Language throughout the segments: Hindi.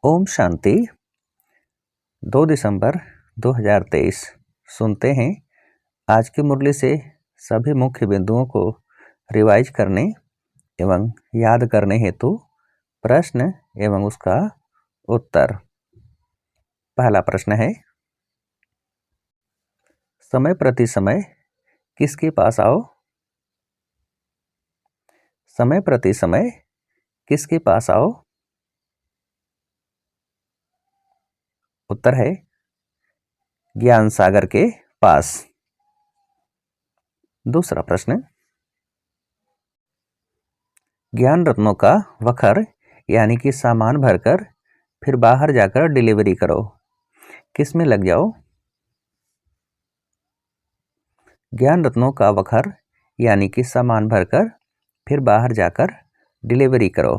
ओम शांति। 2 दिसंबर 2023। सुनते हैं आज की मुरली से सभी मुख्य बिंदुओं को रिवाइज करने एवं याद करने हेतु प्रश्न एवं उसका उत्तर। पहला प्रश्न है, समय प्रति समय किसके पास आओ? समय प्रति समय किसके पास आओ? उत्तर है ज्ञान सागर के पास। दूसरा प्रश्न, ज्ञान रत्नों का वखर यानी कि सामान भरकर फिर बाहर जाकर डिलीवरी करो, किस में लग जाओ? ज्ञान रत्नों का वखर यानी कि सामान भरकर फिर बाहर जाकर डिलीवरी करो,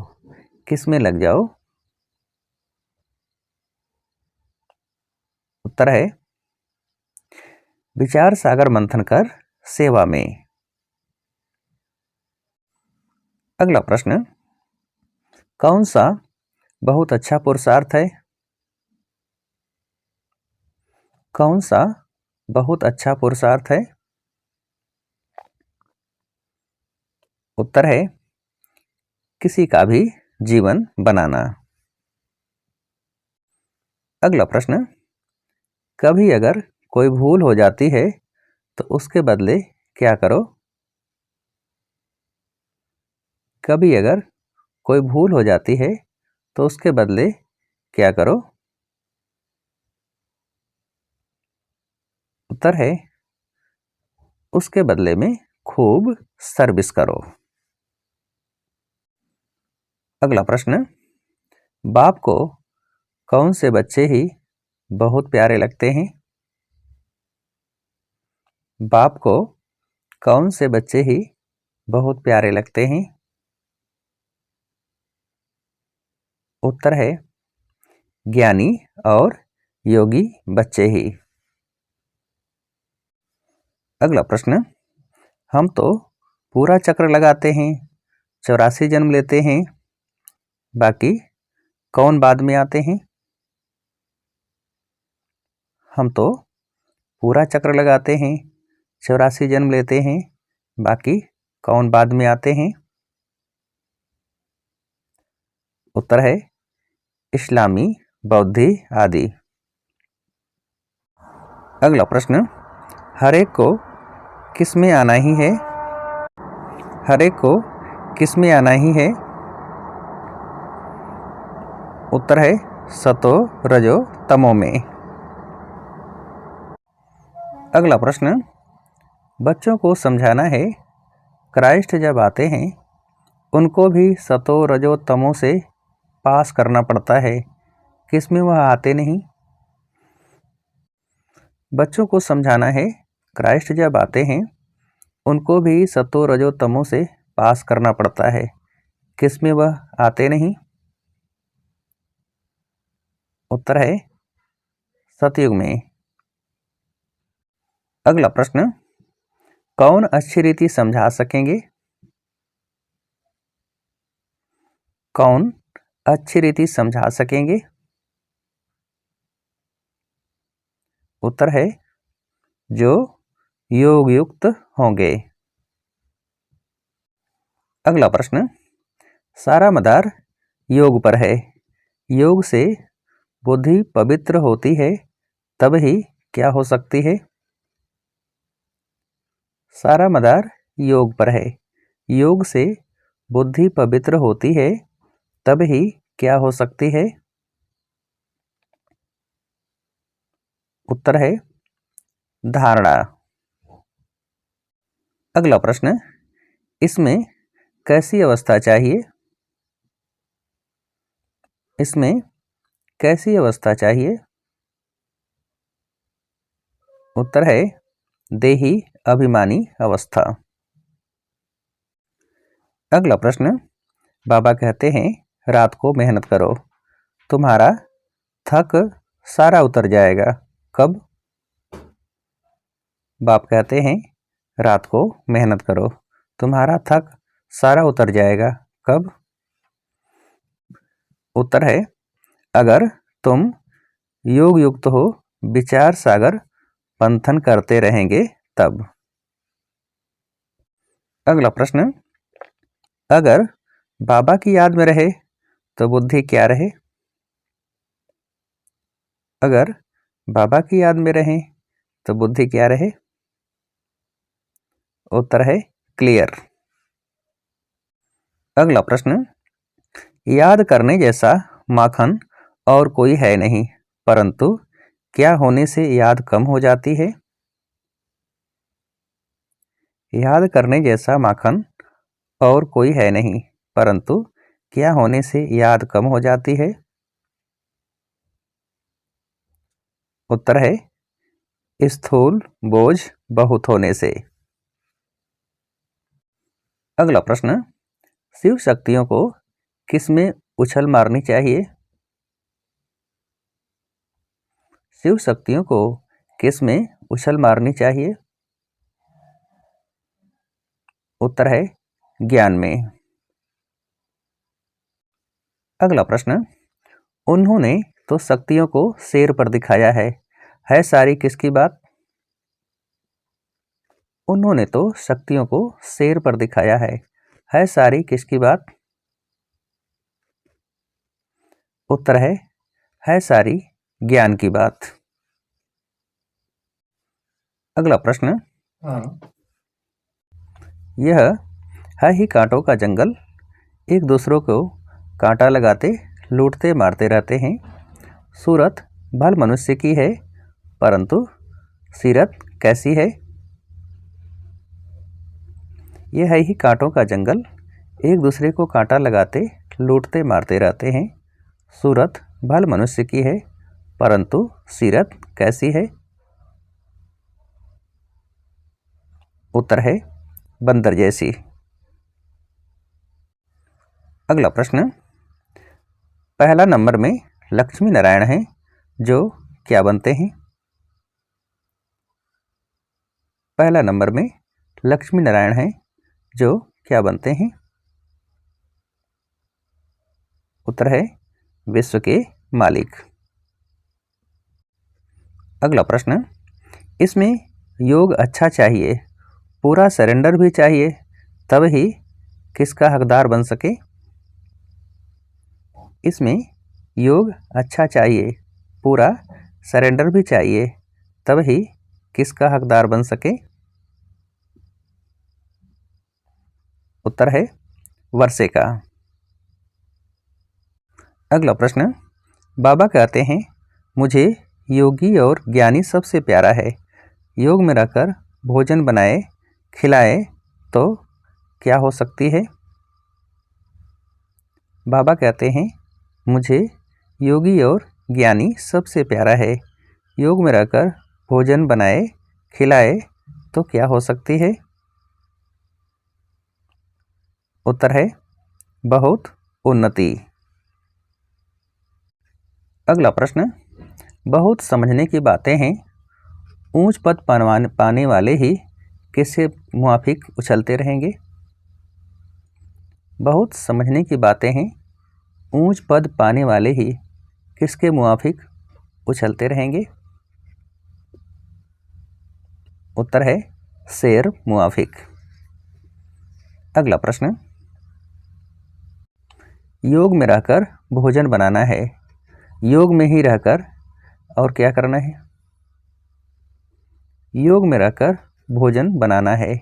किस में लग जाओ? उत्तर है विचार सागर मंथन कर सेवा में। अगला प्रश्न, कौन सा बहुत अच्छा पुरुषार्थ है? कौन सा बहुत अच्छा पुरुषार्थ है? उत्तर है किसी का भी जीवन बनाना। अगला प्रश्न, कभी अगर कोई भूल हो जाती है तो उसके बदले क्या करो? कभी अगर कोई भूल हो जाती है तो उसके बदले क्या करो? उत्तर है उसके बदले में खूब सर्विस करो। अगला प्रश्न, बाप को कौन से बच्चे ही बहुत प्यारे लगते हैं? बाप को कौन से बच्चे ही बहुत प्यारे लगते हैं? उत्तर है ज्ञानी और योगी बच्चे ही। अगला प्रश्न, हम तो पूरा चक्र लगाते हैं, 84 जन्म लेते हैं, बाकी कौन बाद में आते हैं? हम तो पूरा चक्र लगाते हैं, 84 जन्म लेते हैं, बाकी कौन बाद में आते हैं? उत्तर है इस्लामी, बौद्धि आदि। अगला प्रश्न, हर एक को किस में आना ही है? हर एक को किस में आना ही है? उत्तर है सतो रजो तमो में। अगला प्रश्न, बच्चों को समझाना है क्राइस्ट जब आते हैं उनको भी सतो रजो तमो से पास करना पड़ता है, किस में वह आते नहीं? बच्चों को समझाना है क्राइस्ट जब आते हैं उनको भी सतो रजो तमो से पास करना पड़ता है, किस में वह आते नहीं? उत्तर है सतयुग में। अगला प्रश्न, कौन अच्छी रीति समझा सकेंगे? कौन अच्छी रीति समझा सकेंगे? उत्तर है जो योग युक्त होंगे। अगला प्रश्न, सारा मदार योग पर है, योग से बुद्धि पवित्र होती है तब ही क्या हो सकती है? सारा मदार योग पर है, योग से बुद्धि पवित्र होती है तब ही क्या हो सकती है? उत्तर है धारणा। अगला प्रश्न, इसमें कैसी अवस्था चाहिए? इसमें कैसी अवस्था चाहिए? उत्तर है देही अभिमानी अवस्था। अगला प्रश्न, बाबा कहते हैं रात को मेहनत करो, तुम्हारा थक सारा उतर जाएगा, कब? बाप कहते हैं रात को मेहनत करो, तुम्हारा थक सारा उतर जाएगा, कब? उत्तर है अगर तुम योग युक्त हो विचार सागर मंथन करते रहेंगे तब। अगला प्रश्न, अगर बाबा की याद में रहे तो बुद्धि क्या रहे? अगर बाबा की याद में रहें तो बुद्धि क्या रहे? उत्तर है क्लियर। अगला प्रश्न, याद करने जैसा माखन और कोई है नहीं, परंतु क्या होने से याद कम हो जाती है? याद करने जैसा माखन और कोई है नहीं, परंतु क्या होने से याद कम हो जाती है? उत्तर है स्थूल बोझ बहुत होने से। अगला प्रश्न, शिव शक्तियों को किसमें उछल मारनी चाहिए? शिव शक्तियों को किसमें उछल मारनी चाहिए? उत्तर है ज्ञान में। अगला प्रश्न, उन्होंने तो शक्तियों को शेर पर दिखाया है सारी किसकी बात? उन्होंने तो शक्तियों को शेर पर दिखाया है सारी किसकी बात? उत्तर है सारी ज्ञान की बात। अगला प्रश्न, यह है ही कांटों का जंगल, एक दूसरों को कांटा लगाते लूटते मारते रहते हैं। सूरत भल मनुष्य की है, परंतु सीरत कैसी है? यह है ही कांटों का जंगल, एक दूसरे को कांटा लगाते लूटते मारते रहते हैं। सूरत भल मनुष्य की है, परंतु सीरत कैसी है? उत्तर है बंदर जैसी। अगला प्रश्न, पहला नंबर में लक्ष्मी नारायण हैं जो क्या बनते हैं? पहला नंबर में लक्ष्मी नारायण हैं जो क्या बनते हैं? उत्तर है विश्व के मालिक। अगला प्रश्न, इसमें योग अच्छा चाहिए, पूरा सरेंडर भी चाहिए, तब ही किसका हकदार बन सके? इसमें योग अच्छा चाहिए, पूरा सरेंडर भी चाहिए, तब ही किसका हकदार बन सके? उत्तर है वर्षे का। अगला प्रश्न, बाबा कहते हैं मुझे योगी और ज्ञानी सबसे प्यारा है, योग में रहकर भोजन बनाए खिलाए तो क्या हो सकती है? बाबा कहते हैं मुझे योगी और ज्ञानी सबसे प्यारा है, योग में रहकर भोजन बनाए खिलाए तो क्या हो सकती है? उत्तर है बहुत उन्नति। अगला प्रश्न, बहुत समझने की बातें हैं, ऊंच पद पाने वाले ही किसके मुआफिक उछलते रहेंगे? बहुत समझने की बातें हैं, ऊंच पद पाने वाले ही किसके मुआफिक उछलते रहेंगे? उत्तर है शेर मुआफिक। अगला प्रश्न, योग में रहकर भोजन बनाना है, योग में ही रहकर और क्या करना है? योग में रहकर भोजन बनाना है,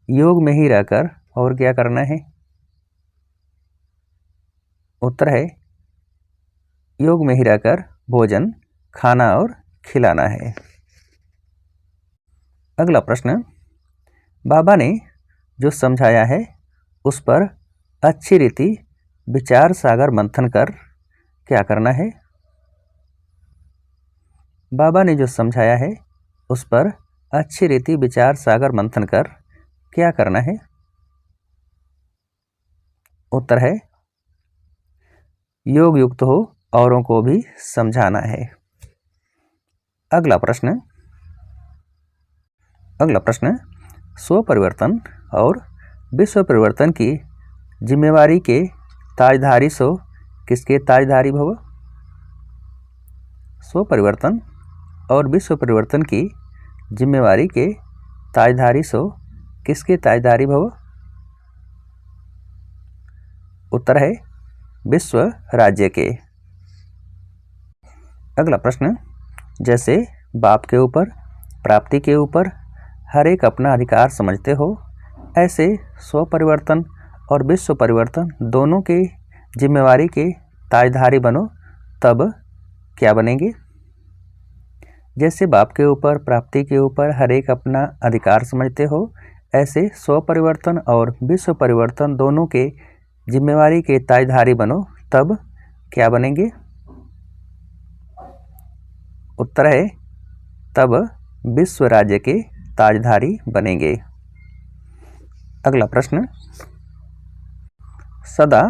योग में ही रहकर और क्या करना है? उत्तर है योग में ही रहकर भोजन खाना और खिलाना है। अगला प्रश्न, बाबा ने जो समझाया है उस पर अच्छी रीति विचार सागर मंथन कर क्या करना है? बाबा ने जो समझाया है उस पर अच्छी रीति विचार सागर मंथन कर क्या करना है? उत्तर है योग युक्त हो औरों को भी समझाना है। अगला प्रश्न, स्व परिवर्तन और विश्व परिवर्तन की जिम्मेवारी के ताजधारी सो किसके ताजधारी भव? स्वपरिवर्तन और विश्व परिवर्तन की जिम्मेवारी के ताजधारी सो किसके ताजधारी भव? उत्तर है विश्व राज्य के। अगला प्रश्न, जैसे बाप के ऊपर, प्राप्ति के ऊपर हर एक अपना अधिकार समझते हो, ऐसे स्वपरिवर्तन और विश्व परिवर्तन दोनों के जिम्मेवारी के ताजधारी बनो, तब क्या बनेंगे? जैसे बाप के ऊपर, प्राप्ति के ऊपर हर एक अपना अधिकार समझते हो, ऐसे स्वपरिवर्तन और विश्व परिवर्तन दोनों के जिम्मेवारी के ताजधारी बनो, तब क्या बनेंगे? उत्तर है तब विश्व राज्य के ताजधारी बनेंगे। अगला प्रश्न, सदा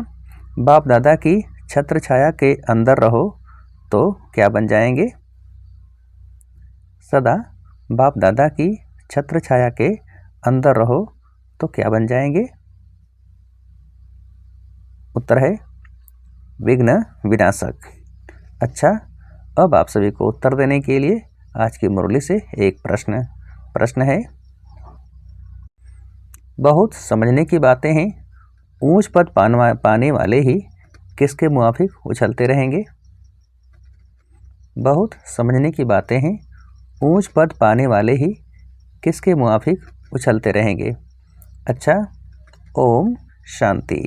बाप दादा की छत्र छाया के अंदर रहो तो क्या बन जाएंगे? सदा बाप दादा की छत्र छाया के अंदर रहो तो क्या बन जाएंगे? उत्तर है विघ्न विनाशक। अच्छा, अब आप सभी को उत्तर देने के लिए आज की मुरली से एक प्रश्न है, बहुत समझने की बातें हैं, ऊंच पद पाने वाले ही किसके मुआफिक उछलते रहेंगे? बहुत समझने की बातें हैं, ऊंच पद पाने वाले ही किसके मुआफिक उछलते रहेंगे? अच्छा, ओम शांति।